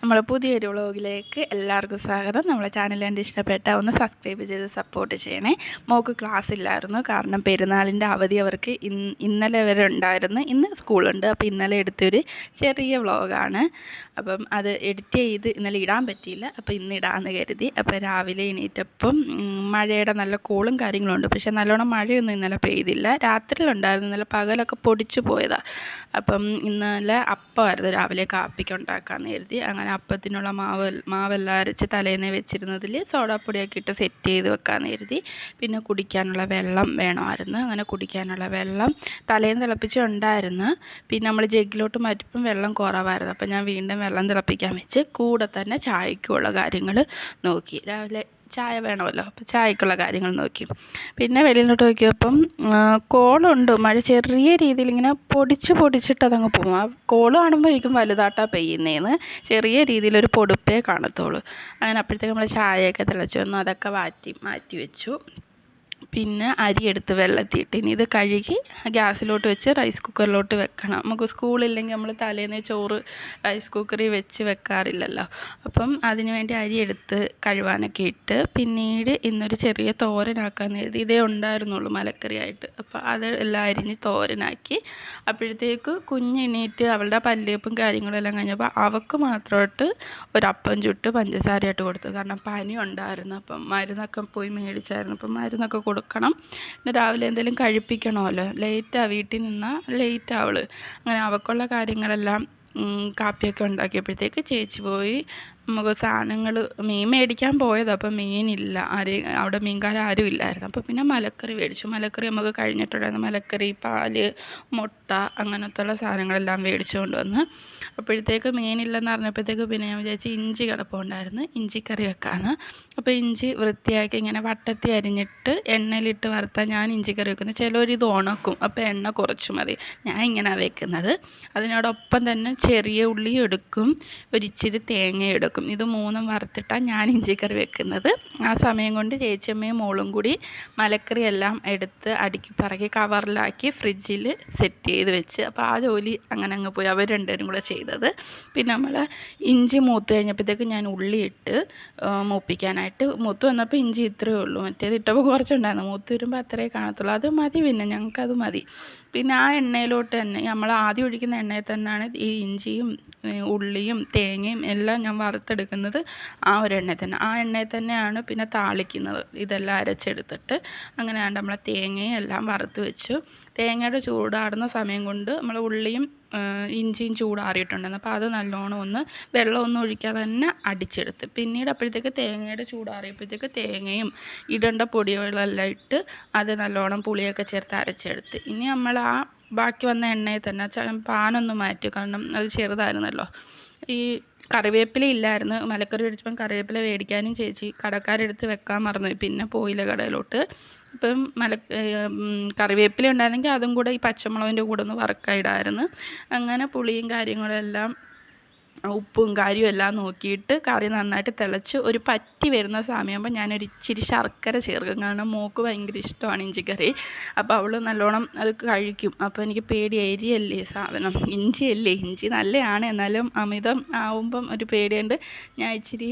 നമ്മുടെ പുതിയൊരു വ്ളോഗിലേക്ക് എല്ലാവർക്കും സ്വാഗതം. നമ്മളെ ചാനൽ കണ്ട് ഇഷ്ടപ്പെട്ട ഒന്ന് സബ്സ്ക്രൈബ് ചെയ്ത് സപ്പോർട്ട് ചെയ്യണേ. മോൾക്ക് ക്ലാസ് ഇല്ലായിരുന്നു, കാരണം പെരുന്നാളിൻ്റെ അവധി അവർക്ക് ഇന്നലെ വരെ ഉണ്ടായിരുന്നു. ഇന്ന് സ്കൂളുണ്ട്. അപ്പോൾ ഇന്നലെ എടുത്തൊരു ചെറിയ വ്ളോഗാണ്. അപ്പം അത് എഡിറ്റ് ചെയ്ത് ഇന്നലെ ഇടാൻ പറ്റിയില്ല, അപ്പോൾ ഇന്ന് ഇടാമെന്ന് കരുതി. അപ്പോൾ രാവിലെ എണീറ്റപ്പം മഴയുടെ നല്ല കോളും കാര്യങ്ങളുണ്ട്, പക്ഷേ നല്ലോണം മഴയൊന്നും ഇന്നലെ പെയ്തില്ല. രാത്രിയിലുണ്ടായിരുന്നു, ഇന്നലെ പകലൊക്കെ പൊടിച്ചു പോയതാണ്. അപ്പം ഇന്നലെ അപ്പമായിരുന്നു രാവിലെ കാപ്പിക്ക് ഉണ്ടാക്കാമെന്ന് കരുതി. അങ്ങനെ അപ്പത്തിനുള്ള മാവെല്ലാം അരച്ച് തലേന്ന് വെച്ചിരുന്നതിൽ സോഡാപ്പൊടിയൊക്കെ ഇട്ട് സെറ്റ് ചെയ്ത് വെക്കാമെന്ന് കരുതി. പിന്നെ കുടിക്കാനുള്ള വെള്ളം വേണമായിരുന്നു. അങ്ങനെ കുടിക്കാനുള്ള വെള്ളം തലേന്ന് തിളപ്പിച്ചുണ്ടായിരുന്നു. പിന്നെ നമ്മൾ ജഗ്ഗിലോട്ട് മാറ്റിയപ്പം വെള്ളം കുറവായിരുന്നു. അപ്പം ഞാൻ വീണ്ടും വെള്ളം തിളപ്പിക്കാൻ വെച്ച് കൂടെ തന്നെ ചായക്കുള്ള കാര്യങ്ങൾ നോക്കി. രാവിലെ ചായ വേണമല്ലോ, അപ്പോൾ ചായക്കുള്ള കാര്യങ്ങൾ നോക്കി. പിന്നെ വെളിയിലോട്ട് നോക്കിയപ്പം കോളുണ്ട്. മഴ ചെറിയ രീതിയിൽ ഇങ്ങനെ പൊടിച്ചിട്ട് അതങ്ങ് പോകും. ആ കോള് കാണുമ്പോഴേക്കും വലുതായിട്ടാണ് പെയ്യുന്നതെന്ന്, ചെറിയ രീതിയിലൊരു പൊടുപ്പേ കാണത്തുള്ളൂ. അങ്ങനെ അപ്പോഴത്തേക്ക് നമ്മൾ ചായയൊക്കെ തിളച്ച് വന്നു, അതൊക്കെ മാറ്റി വെച്ചു. പിന്നെ അരി എടുത്ത് വെള്ളത്തിയിട്ട് ഇനി ഇത് കഴുകി ഗ്യാസിലോട്ട് വെച്ച് റൈസ് കുക്കറിലോട്ട് വെക്കണം. നമുക്ക് സ്കൂളില്ലെങ്കിൽ നമ്മൾ തലേന്ന് ചോറ് റൈസ് കുക്കറിൽ വെച്ച് വെക്കാറില്ലല്ലോ. അപ്പം അതിന് വേണ്ടി അരി എടുത്ത് കഴുകാനൊക്കെ ഇട്ട് പിന്നീട് ഇന്നൊരു ചെറിയ തോരനാക്കാമെന്ന് കരുതി. ഇതേ ഉണ്ടായിരുന്നുള്ളൂ മലക്കറിയായിട്ട്. അപ്പോൾ അത് എല്ലാം അരിഞ്ഞ് തോരനാക്കി. അപ്പോഴത്തേക്ക് കുഞ്ഞെണീറ്റ് അവളുടെ പല്ലേപ്പും കാര്യങ്ങളെല്ലാം കഴിഞ്ഞപ്പോൾ അവൾക്ക് മാത്രമായിട്ട് ഒരപ്പം ചുട്ട് പഞ്ചസാരയായിട്ട് കൊടുത്തു. കാരണം പനി ഉണ്ടായിരുന്നു. അപ്പം മരുന്നൊക്കെ പോയി മേടിച്ചായിരുന്നു. അപ്പം മരുന്നൊക്കെ കൊടുക്കണം. പിന്നെ രാവിലെ എന്തെങ്കിലും കഴിപ്പിക്കണമല്ലോ. ലേറ്റാണ്, വീട്ടിൽ നിന്നാൽ ലേറ്റാണ് അവൾ. അങ്ങനെ അവൾക്കുള്ള കാര്യങ്ങളെല്ലാം കാപ്പിയൊക്കെ ഉണ്ടാക്കിയപ്പോഴത്തേക്ക് ചേച്ചി പോയി നമുക്ക് സാധനങ്ങൾ മീൻ മേടിക്കാൻ പോയത്. അപ്പം മീനില്ല, അവിടെ മീൻകാരൻ ആരും ഇല്ലായിരുന്നു. അപ്പോൾ പിന്നെ മലക്കറി മേടിച്ചു. മലക്കറി നമുക്ക് കഴിഞ്ഞിട്ടുണ്ടായിരുന്നു. മലക്കറി, പാല്, മുട്ട അങ്ങനത്തുള്ള സാധനങ്ങളെല്ലാം മേടിച്ചുകൊണ്ട് വന്ന്. അപ്പോഴത്തേക്ക് മീനില്ലെന്ന് പറഞ്ഞപ്പോഴത്തേക്ക് പിന്നെ ഞാൻ വിചാരിച്ചു ഇഞ്ചി കിടപ്പുണ്ടായിരുന്നു, ഇഞ്ചിക്കറി വെക്കാമെന്ന്. അപ്പോൾ ഇഞ്ചി വൃത്തിയാക്കി ഇങ്ങനെ വട്ടത്തി അരിഞ്ഞിട്ട് എണ്ണയിലിട്ട് വറുത്താൽ ഞാൻ ഇഞ്ചിക്കറി വെക്കുന്നത്. ചിലവരിത് ഉണക്കും, അപ്പോൾ എണ്ണ കുറച്ച് മതി. ഞാൻ ഇങ്ങനെയാണ് വെക്കുന്നത്. അതിനോടൊപ്പം തന്നെ ചെറിയ ഉള്ളി എടുക്കും, ഒരിച്ചിരി തേങ്ങ എടുക്കും. ഇത് മൂന്നും വറുത്തിട്ടാണ് ഞാൻ ഇഞ്ചിക്കറി വെക്കുന്നത്. ആ സമയം കൊണ്ട് ചേച്ചിയമ്മയും മോളും കൂടി മലക്കറി എല്ലാം എടുത്ത് അടുക്കി പറക്കി കവറിലാക്കി ഫ്രിഡ്ജിൽ സെറ്റ് ചെയ്ത് വെച്ച്. അപ്പോൾ ആ ജോലി അങ്ങനെ അങ്ങ് പോയി, അവർ രണ്ടുപേരും കൂടെ ചെയ്തത്. പിന്നെ നമ്മൾ ഇഞ്ചി മൂത്ത് കഴിഞ്ഞപ്പോഴത്തേക്ക് ഞാൻ ഉള്ളി ഇട്ട് മൂപ്പിക്കാനായിട്ട്. മൂത്ത് വന്നപ്പോൾ ഇഞ്ചി ഇത്രയേ ഉള്ളൂ, മറ്റേത് ഇട്ടപ്പോൾ കുറച്ചുണ്ടായിരുന്നു. മൂത്ത് വരുമ്പോൾ അത്രയേ കാണത്തുള്ളൂ. അത് മതി, പിന്നെ ഞങ്ങൾക്കത് മതി. പിന്നെ ആ എണ്ണയിലോട്ട് തന്നെ നമ്മൾ ആദ്യം ഒഴിക്കുന്ന എണ്ണയിൽ തന്നെയാണ് ഈ ഇഞ്ചിയും ഉള്ളിയും തേങ്ങയും എല്ലാം ഞാൻ വറുത്തെടുക്കുന്നത്. ആ ഒരു എണ്ണയിൽ തന്നെ, ആ എണ്ണയിൽ തന്നെയാണ് പിന്നെ താളിക്കുന്നത്. ഇതെല്ലാം അരച്ചെടുത്തിട്ട് അങ്ങനെയാണ് നമ്മൾ തേങ്ങയും എല്ലാം വറുത്ത് വെച്ചു. തേങ്ങയുടെ ചൂടാടുന്ന സമയം കൊണ്ട് നമ്മൾ ഉള്ളിയും ഇഞ്ചിയും ചൂടാറിയിട്ടുണ്ടായിരുന്നു. അപ്പോൾ അത് നല്ലോണം ഒന്ന് വെള്ളമൊന്നും ഒഴിക്കാതെ തന്നെ അടിച്ചെടുത്ത്. പിന്നീട് അപ്പോഴത്തേക്ക് തേങ്ങയുടെ ചൂടാറിയപ്പോഴത്തേക്ക് തേങ്ങയും ഇടേണ്ട പൊടികളെല്ലാം ഇട്ട് അത് നല്ലോണം പുളിയൊക്കെ ചേർത്ത് അരച്ചെടുത്ത്. ഇനി നമ്മൾ ആ ബാക്കി വന്ന എണ്ണയിൽ തന്നെ പാനൊന്ന് മാറ്റി, കാരണം അത് ചെറുതായിരുന്നല്ലോ. ഈ കറിവേപ്പില ഇല്ലായിരുന്നു. മലക്കറി മേടിച്ചപ്പം കറിവേപ്പില മേടിക്കാനും ചേച്ചി കടക്കാരെടുത്ത് വെക്കാൻ മറന്നു, പിന്നെ പോയില്ല കടയിലോട്ട്. ഇപ്പം കറിവേപ്പില ഉണ്ടായിരുന്നെങ്കിൽ അതും കൂടെ ഈ പച്ചമുളകിൻ്റെ കൂടെ ഒന്ന് വറക്കായിടായിരുന്നു. അങ്ങനെ പുളിയും കാര്യങ്ങളെല്ലാം ഉപ്പും കാര്യവും എല്ലാം നോക്കിയിട്ട് കറി നന്നായിട്ട് തിളച്ച് ഒരു പറ്റി വരുന്ന സമയമാകുമ്പോൾ ഞാനൊരു ഇച്ചിരി ശർക്കര ചേർക്കും. കാരണം മോൾക്ക് ഭയങ്കര ഇഷ്ടമാണ് ഇഞ്ചിക്കറി. അപ്പോൾ അവൾ നല്ലോണം അത് കഴിക്കും. അപ്പോൾ എനിക്ക് പേടി, എരിയല്ലേ സാധനം, ഇഞ്ചിയല്ലേ, ഇഞ്ചി നല്ലതാണ്, എന്നാലും അമിതം ആവുമ്പം ഒരു പേടിയുണ്ട്. ഞാൻ ഇച്ചിരി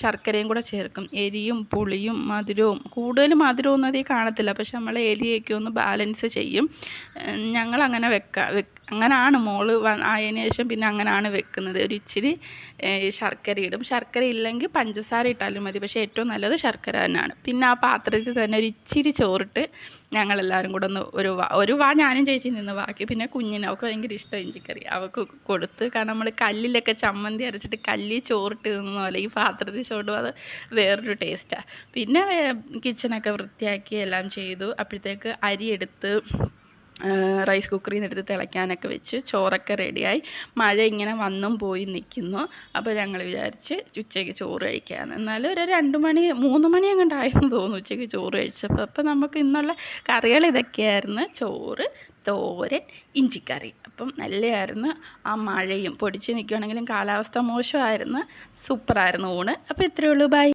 ശർക്കരയും കൂടെ ചേർക്കും. എരിയും പുളിയും മധുരവും, കൂടുതൽ മധുരമൊന്നും അതിൽ കാണത്തില്ല, പക്ഷെ നമ്മൾ എരിയൊക്കെ ഒന്ന് ബാലൻസ് ചെയ്യും. ഞങ്ങളങ്ങനെ അങ്ങനെയാണ് മോള് ആയതിനു ശേഷം പിന്നെ അങ്ങനെയാണ് വെക്കുന്നത്. ഒരു ഇച്ചിരി ശർക്കര ഇടും. ശർക്കര ഇല്ലെങ്കിൽ പഞ്ചസാര ഇട്ടാലും മതി, പക്ഷേ ഏറ്റവും നല്ലത് ശർക്കര തന്നെയാണ്. പിന്നെ ആ പാത്രത്തിൽ തന്നെ ഒരു ഇച്ചിരി ചോറിട്ട് ഞങ്ങളെല്ലാവരും കൂടെ ഒന്ന് ഒരു വാ ഞാനും ചേച്ചി നിന്ന്, ബാക്കി പിന്നെ കുഞ്ഞിന്, അവൾക്ക് ഭയങ്കര ഇഷ്ടം ഇഞ്ചിക്കറി, അവൾക്ക് കൊടുത്ത്. കാരണം നമ്മൾ കല്ലിലൊക്കെ ചമ്മന്തി അരച്ചിട്ട് കല്ലിൽ ചോറിട്ട് തിന്നുന്ന പോലെ ഈ പാത്രത്തിൽ ചോറും, അത് വേറൊരു ടേസ്റ്റാണ്. പിന്നെ കിച്ചണൊക്കെ വൃത്തിയാക്കി എല്ലാം ചെയ്തു. അപ്പോഴത്തേക്ക് അരി എടുത്ത് റൈസ് കുക്കറിൽ നിന്ന് എടുത്ത് തിളയ്ക്കാനൊക്കെ വെച്ച് ചോറൊക്കെ റെഡിയായി. മഴ ഇങ്ങനെ വന്നും പോയി നിൽക്കുന്നു. അപ്പോൾ ഞങ്ങൾ വിചാരിച്ച് ഉച്ചയ്ക്ക് ചോറ് കഴിക്കാമെന്ന്. എന്നാലും ഒരു 2 മണി 3 മണി അങ്ങോട്ടായെന്ന് തോന്നുന്നു ഉച്ചയ്ക്ക് ചോറ് കഴിച്ചപ്പോൾ. അപ്പോൾ നമുക്ക് ഇന്നുള്ള കറികൾ ഇതൊക്കെയായിരുന്നു: ചോറ്, തോരൻ, ഇഞ്ചിക്കറി. അപ്പം നല്ലതായിരുന്നു. ആ മഴയും പൊടിച്ച് നിൽക്കുകയാണെങ്കിലും കാലാവസ്ഥ മോശമായിരുന്നു. സൂപ്പറായിരുന്നു ഊണ്. അപ്പോൾ ഇത്രയേ ഉള്ളൂ. ബൈ.